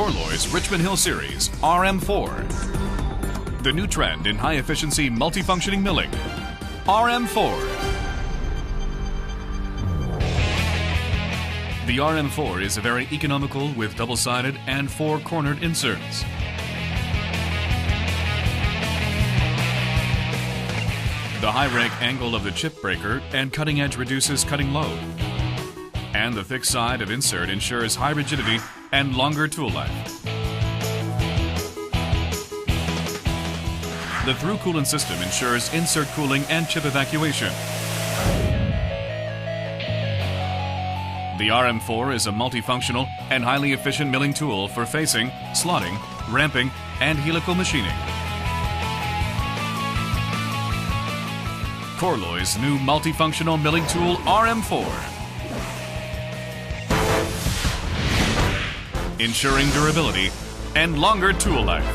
Corloy's Richmond Hill Series RM4. The new trend in high-efficiency multifunctioning milling. RM4. The RM4 is very economical with double-sided and four-cornered inserts. The high-rake angle of the chip breaker and cutting edge reduces cutting load. And the thick side of insert ensures high rigidity and longer tool life. The through coolant system ensures insert cooling and chip evacuation. The RM4 is a multifunctional and highly efficient milling tool for facing, slotting, ramping, and helical machining. Corloy's new multifunctional milling tool RM4. Ensuring durability and longer tool life.